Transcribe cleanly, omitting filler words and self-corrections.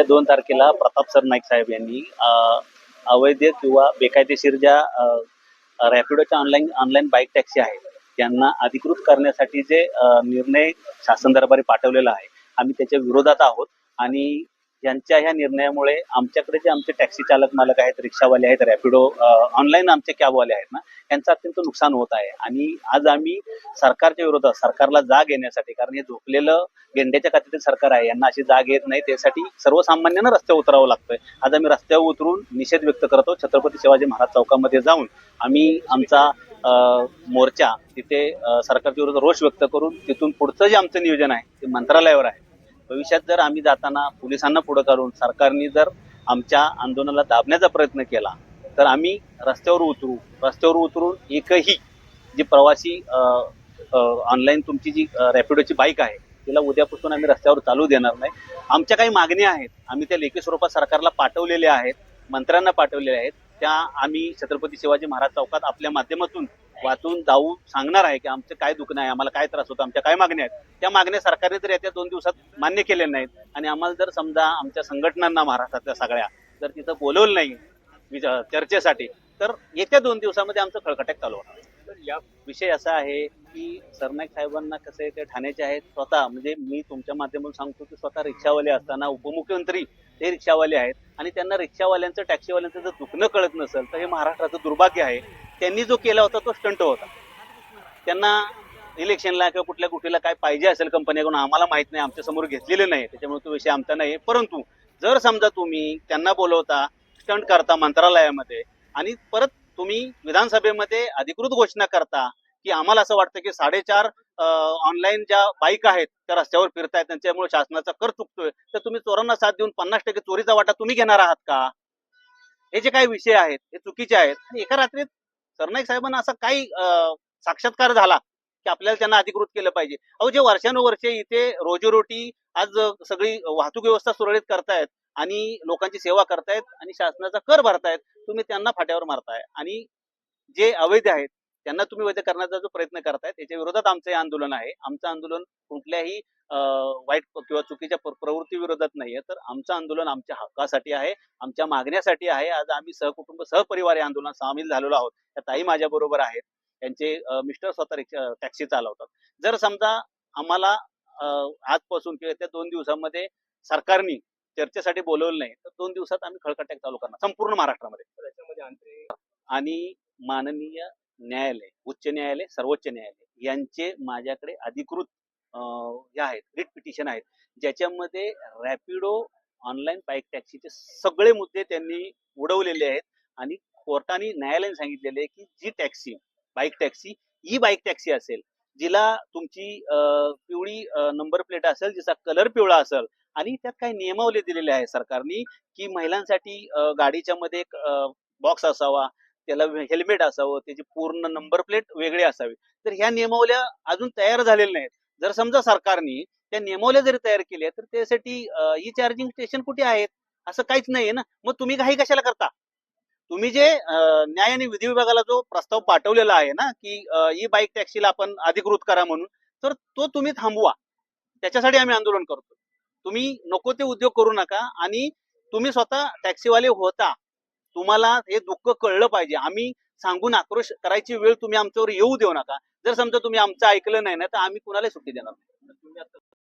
2 तारखेला प्रताप सर नाईक साहेब यांनी अवैध किंवा बेकायदेशीर ज्या रॅपिडोच्या ऑनलाईन ऑनलाईन बाईक टॅक्सी आहेत त्यांना अधिकृत करण्यासाठी जे निर्णय शासन दरबारी पाठवलेला आहे, आम्ही त्याच्या विरोधात आहोत. आणि यांच्या ह्या निर्णयामुळे आमच्याकडे जे आमचे टॅक्सी चालक मालक आहेत, रिक्षावाले आहेत, रॅपिडो ऑनलाईन आमचे कॅबवाले आहेत ना, यांचं अत्यंत नुकसान होत आहे. आणि आज आम्ही सरकारच्या विरोधात, सरकारला जाग येण्यासाठी, कारण हे झोपलेलं गेंड्याच्या कातीतील सरकार आहे, यांना अशी जाग येत नाही, त्यासाठी सर्वसामान्यांना रस्त्यावर उतरावं लागतंय. आज आम्ही रस्त्यावर उतरून निषेध व्यक्त करतो. छत्रपती शिवाजी महाराज चौकामध्ये जाऊन आम्ही आमचा मोर्चा तिथे सरकारच्या विरोधात रोष व्यक्त करून तिथून पुढचं जे आमचं नियोजन आहे ते मंत्रालयावर आहे. भविष्यात जर आम्ही जाताना पोलिसांना पुढे करून सरकारने जर आमच्या आंदोलनाला दाबण्याचा प्रयत्न केला तर आम्ही रस्त्यावर उतरून एकही जी प्रवासी ऑनलाईन तुमची जी रॅपिडोची बाईक आहे तिला उद्यापासून आम्ही रस्त्यावर चालू देणार नाही. आमच्या काही मागण्या आहेत, आम्ही त्या लेखी स्वरूपात सरकारला पाठवलेल्या आहेत, मंत्र्यांना पाठवलेल्या आहेत. त्या आम्ही छत्रपती शिवाजी महाराज चौकात आपल्या माध्यमातून वाचून जाऊ सांगणार आहे की आमचं काय दुखणं आहे, आम्हाला काय त्रास होतो, आमच्या काय मागण्या आहेत. त्या मागण्या सरकारने जर येत्या 2 दिवसात मान्य केल्या नाहीत आणि आम्हाला जर समजा आमच्या संघटनांना महाराष्ट्रातल्या सगळ्या जर तिथं बोलवलं नाही चर्चेसाठी, तर येत्या 2 दिवसामध्ये आमचं खळखटाक चालू होणार. तर या विषय असा आहे की सरनाईक साहेबांना कसं आहे, ते ठाण्याचे आहेत स्वतः, म्हणजे मी तुमच्या माध्यमातून सांगतो की स्वतः रिक्षावाले असताना उपमुख्यमंत्री ते रिक्षावाले आहेत आणि त्यांना रिक्षावाल्यांचं टॅक्सीवाल्यांचं जर दुखणं कळत नसेल तर हे महाराष्ट्राचं दुर्भाग्य आहे. त्यांनी जो केला होता तो स्टंट होता. त्यांना इलेक्शनला किंवा कुठल्या गोष्टीला काय पाहिजे असेल कंपनीकडून आम्हाला माहित नाही, आमच्या समोर घेतलेले नाही, त्याच्यामुळे तो विषय आमचा नाही. परंतु जर समजा तुम्ही त्यांना बोलवता, स्टंट करता मंत्रालयामध्ये आणि परत तुम्ही विधानसभेमध्ये अधिकृत घोषणा करता की आम्हाला असं वाटतं की 4.5 ऑनलाईन ज्या बाईक आहेत त्या रस्त्यावर फिरतायत, त्यांच्यामुळे शासनाचा कर चुकतोय, तर तुम्ही चोरांना साथ देऊन 50% चोरीचा वाटा तुम्ही घेणार आहात का? हे जे काही विषय आहेत हे चुकीचे आहेत. आणि एका रात्रीत सरनाईक साहेबांना असा काही साक्षात्कार झाला की आपल्याला त्यांना अधिकृत केलं पाहिजे. अहो, जे वर्षानुवर्षे इथे रोजीरोटी आज सगळी वाहतूक व्यवस्था सुरळीत करतायत आणि लोकांची सेवा करतायत आणि शासनाचा कर भरतायत, तुम्ही त्यांना फाट्यावर मारताय. आणि जे अवैध आहेत त्यांना तुम्ही वैध करण्याचा जो प्रयत्न करताय त्याच्या विरोधात आमचं हे आंदोलन आहे. आमचं आंदोलन कुठल्याही वाईट किंवा चुकीच्या प्रवृत्ती विरोधात नाहीये, तर आमचं आंदोलन आमच्या हक्कासाठी आहे, आमच्या मागण्यासाठी आहे. आज आम्ही सहकुटुंब सहपरिवार या आंदोलनात सामील झालेलो आहोत. त्या ताई माझ्या बरोबर आहेत, त्यांचे मिस्टर स्वतः टॅक्सी चालवतात. जर समजा आम्हाला आजपासून किंवा त्या 2 दिवसामध्ये सरकारने चर्चेसाठी बोलवलं नाही तर 2 दिवसात आम्ही खळखटाक चालू करणार संपूर्ण महाराष्ट्रामध्ये. आणि माननीय न्यायालय, उच्च न्यायालय, सर्वोच्च न्यायालय यांचे माझ्याकडे अधिकृत हे आहेत, रिट पिटिशन आहेत, ज्याच्यामध्ये रॅपिडो ऑनलाईन बाईक टॅक्सीचे सगळे मुद्दे त्यांनी उडवलेले आहेत. आणि कोर्टाने न्यायालयाने सांगितलेले आहे की जी टॅक्सी बाईक टॅक्सी ही बाईक टॅक्सी असेल जिला तुमची पिवळी नंबर प्लेट असेल, जिचा कलर पिवळा असेल आणि त्यात काही नियमावली दिलेले आहे सरकारने की महिलांसाठी गाडीच्या मध्ये एक बॉक्स असावा, त्याला हेल्मेट असावं, त्याची पूर्ण नंबर प्लेट वेगळी असावी. तर ह्या नियमावल्या अजून तयार झालेल्या नाहीत. जर समजा सरकारने त्या नियमावल्या जरी तयार केल्या तर त्यासाठी ई चार्जिंग स्टेशन कुठे आहेत? असं काहीच नाहीये ना. मग तुम्ही घाई कशाला करता? तुम्ही जे न्याय आणि विधी विभागाला जो प्रस्ताव पाठवलेला आहे ना की ई बाईक टॅक्सीला आपण अधिकृत करा म्हणून, तर तो तुम्ही थांबवा. त्याच्यासाठी आम्ही आंदोलन करतो. तुम्ही नको ते उद्योग करू नका. आणि तुम्ही स्वतः टॅक्सीवाले होता, तुम्हाला हे दुःख कळलं पाहिजे. आम्ही सांगून आक्रोश करायची वेळ तुम्ही आमच्यावर येऊ देऊ नका. जर समजा तुम्ही आमचं ऐकलं नाही ना तर आम्ही कुणाला सुट्टी देणार नाही.